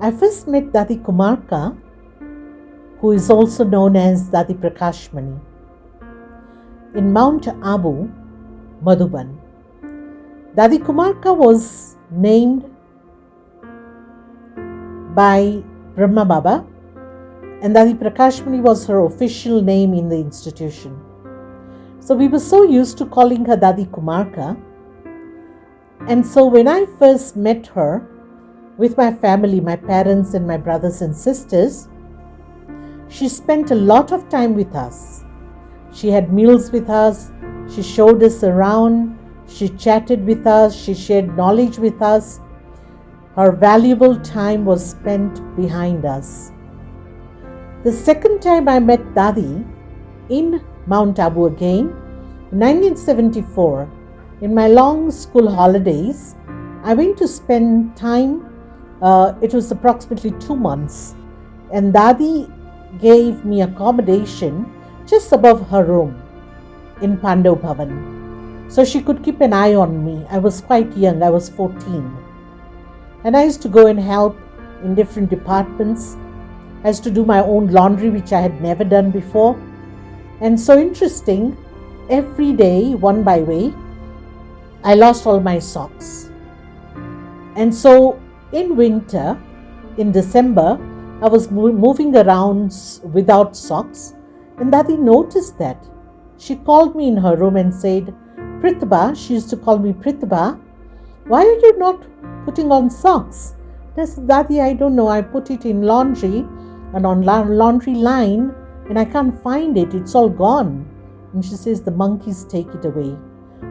I first met Dadi Kumarka, who is also known as Dadi Prakashmani, in Mount Abu, Madhuban. Dadi Kumarka was named by Brahma Baba, and Dadi Prakashmani was her official name in the institution. So we were so used to calling her Dadi Kumarka. And so when I first met her with my family, my parents and my brothers and sisters, she spent a lot of time with us. She had meals with us, she showed us around, she chatted with us, she shared knowledge with us. Her valuable time was spent behind us. The second time I met Dadi in Mount Abu again, in 1974, in my long school holidays, I went to spend time, it was approximately 2 months, and Dadi gave me accommodation just above her room in Pandav Bhavan. So she could keep an eye on me. I was quite young, I was 14. And I used to go and help in different departments. I used to do my own laundry, which I had never done before. And so interesting, every day, one by way, I lost all my socks. And so in winter, in December, I was moving around without socks, and Dadi noticed that. She called me in her room and said, Pratibha, she used to call me Pratibha, why are you not putting on socks? And I said, Dadi, I don't know, I put it in laundry and on laundry line and I can't find it, it's all gone. And she says, the monkeys take it away.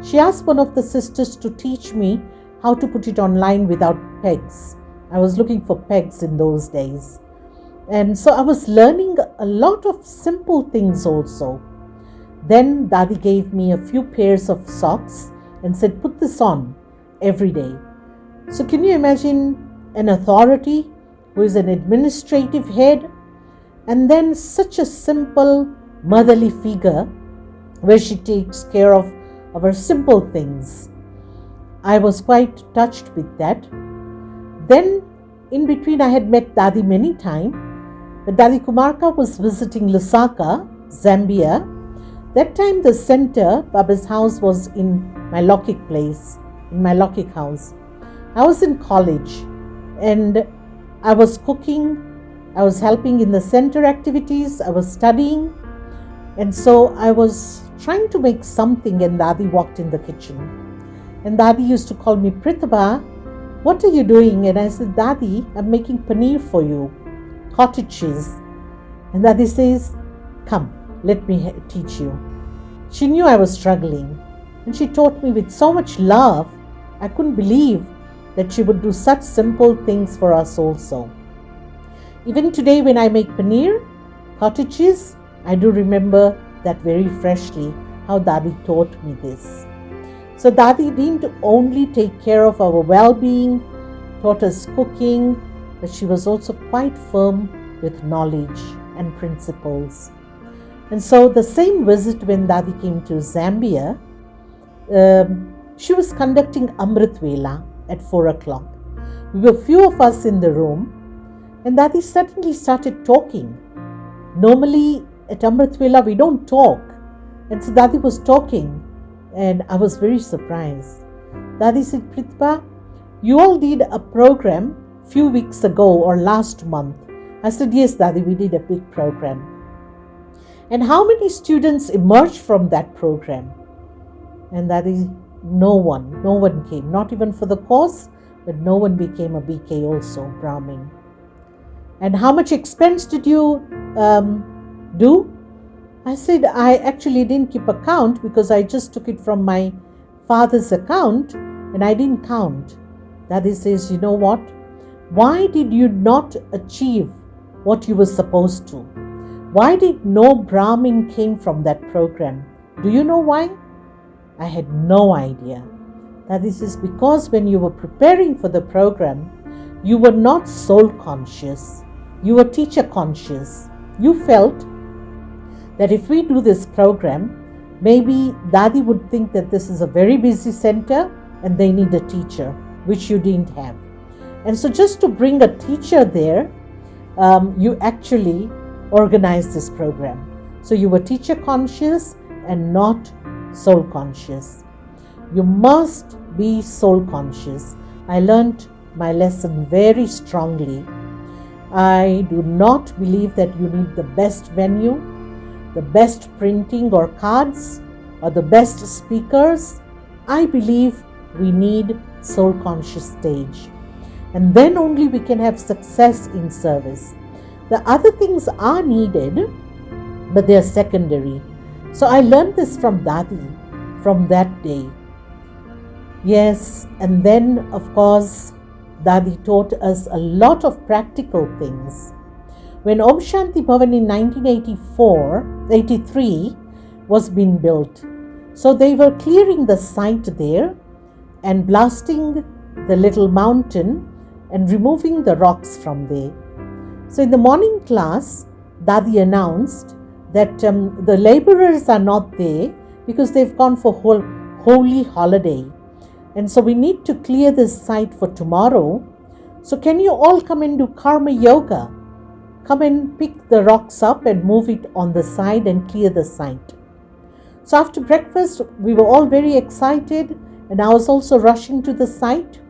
She asked one of the sisters to teach me how to put it online without pegs. I was looking for pegs in those days. And so I was learning a lot of simple things also. Then Dadi gave me a few pairs of socks and said, put this on every day. So can you imagine an authority who is an administrative head, and then such a simple motherly figure where she takes care of our simple things. I was quite touched with that. Then in between I had met Dadi many times, but Dadi Kumarka was visiting Lusaka, Zambia. That time the center, Baba's house, was in my Lokik place, in my Lokik house. I was in college and I was cooking, I was helping in the center activities, I was studying, and so I was trying to make something, and Dadi walked in the kitchen. And Dadi used to call me, Pratibha, what are you doing? And I said, Dadi, I'm making paneer for you, cottage cheese. And Dadi says, come, let me teach you. She knew I was struggling, and she taught me with so much love. I couldn't believe that she would do such simple things for us also. Even today when I make paneer, cottage cheese, I do remember that very freshly, how Dadi taught me this. So Dadi didn't only take care of our well-being, taught us cooking, but she was also quite firm with knowledge and principles. And so the same visit when Dadi came to Zambia, she was conducting Amrit Vela at 4 o'clock. We were few of us in the room, and Dadi suddenly started talking. Normally at Amrit Vela we don't talk, and so Dadi was talking, and I was very surprised. Dadi said, Pratibha, you all did a program few weeks ago or last month. I said, yes Dadi, we did a big program. And how many students emerged from that program? And Dadi, no one came, not even for the course, but no one became a BK also, Brahmin. And how much expense did you do? I said, I actually didn't keep account because I just took it from my father's account and I didn't count. Dadi says, you know what? Why did you not achieve what you were supposed to? Why did no Brahmin came from that program? Do you know why? I had no idea. Dadi says, because when you were preparing for the program, you were not soul conscious. You were teacher conscious. You felt that if we do this program, maybe Dadi would think that this is a very busy center and they need a teacher, which you didn't have. And so just to bring a teacher there, you actually organized this program. So you were teacher conscious and not soul conscious. You must be soul conscious. I learned my lesson very strongly. I do not believe that you need the best venue, the best printing or cards, or the best speakers. I believe we need soul conscious stage. And then only we can have success in service. The other things are needed, but they are secondary. So I learned this from Dadi from that day. Yes, and then of course Dadi taught us a lot of practical things. When Om Shanti Bhavan in 1983 was being built, so they were clearing the site there and blasting the little mountain and removing the rocks from there. So in the morning class, Dadi announced that the laborers are not there because they've gone for holy holiday. And so we need to clear this site for tomorrow. So can you all come and do karma yoga? Come and pick the rocks up and move it on the side and clear the site. So after breakfast, we were all very excited, and I was also rushing to the site.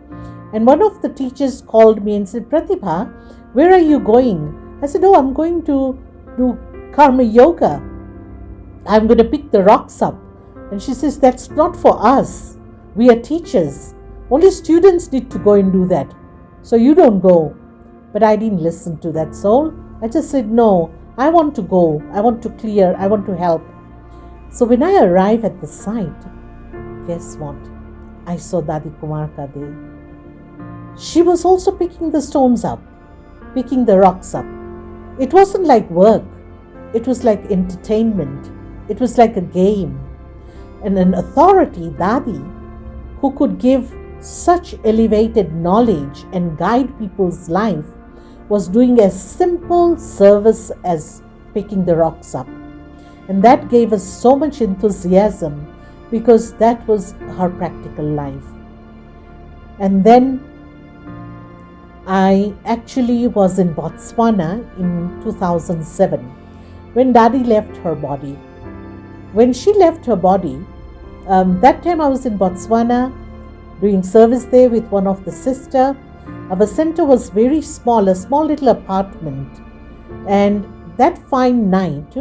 And one of the teachers called me and said, Pratibha, where are you going? I said, oh, I'm going to do karma yoga. I'm going to pick the rocks up. And she says, that's not for us. We are teachers. Only students need to go and do that. So you don't go. But I didn't listen to that soul. I just said, no, I want to go. I want to clear. I want to help. So when I arrived at the site, guess what? I saw Dadi Kumarka there. She was also picking the stones up, picking the rocks up. It wasn't like work. It was like entertainment. It was like a game. And an authority, Dadi, who could give such elevated knowledge and guide people's life, was doing a simple service as picking the rocks up. And that gave us so much enthusiasm because that was her practical life. And then I actually was in Botswana in 2007 when Dadi left her body. When she left her body, that time I was in Botswana doing service there with one of the sister. Our center was very small, a small little apartment. And that fine night,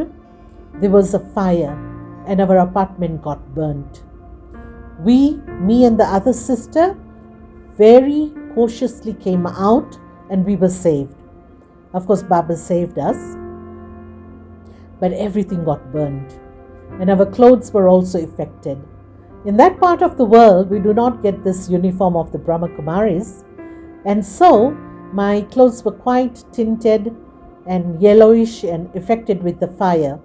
there was a fire and our apartment got burnt. Me and the other sister, very cautiously came out and we were saved. Of course, Baba saved us, but everything got burned. And our clothes were also affected. In that part of the world, we do not get this uniform of the Brahma Kumaris. And so, my clothes were quite tinted and yellowish and affected with the fire.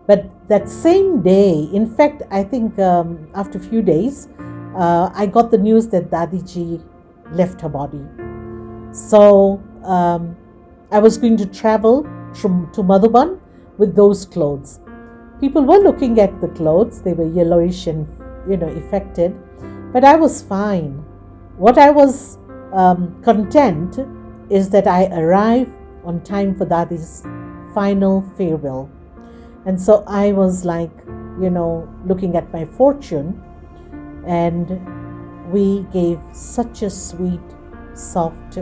But that same day, in fact, I think after a few days, I got the news that Dadiji left her body. So, I was going to travel to Madhuban with those clothes. People were looking at the clothes. They were yellowish and, affected. But I was fine. What I was content is that I arrived on time for Dadi's final farewell. And so I was like, looking at my fortune, and we gave such a sweet, soft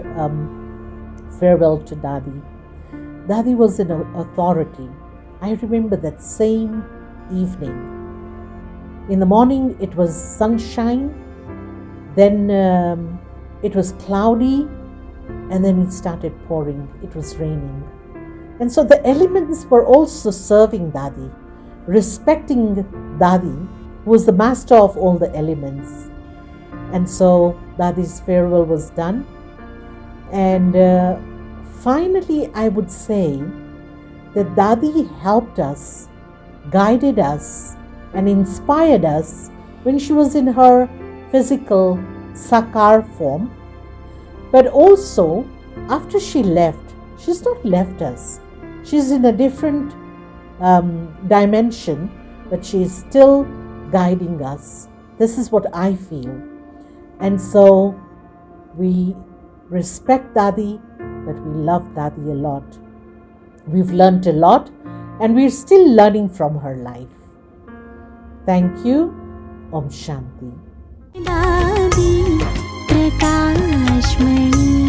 farewell to Dadi. Dadi was an authority. I remember that same evening. In the morning, it was sunshine. Then it was cloudy. And then it started pouring. It was raining. And so the elements were also serving Dadi, respecting Dadi, who was the master of all the elements. And so Dadi's farewell was done. And finally, I would say that Dadi helped us, guided us, and inspired us when she was in her physical sakar form. But also, after she left, she's not left us. She's in a different dimension, but she is still guiding us. This is what I feel. And so we respect Dadi, but we love Dadi a lot. We've learnt a lot and we're still learning from her life. Thank you. Om Shanti. Dadi Prakashmani.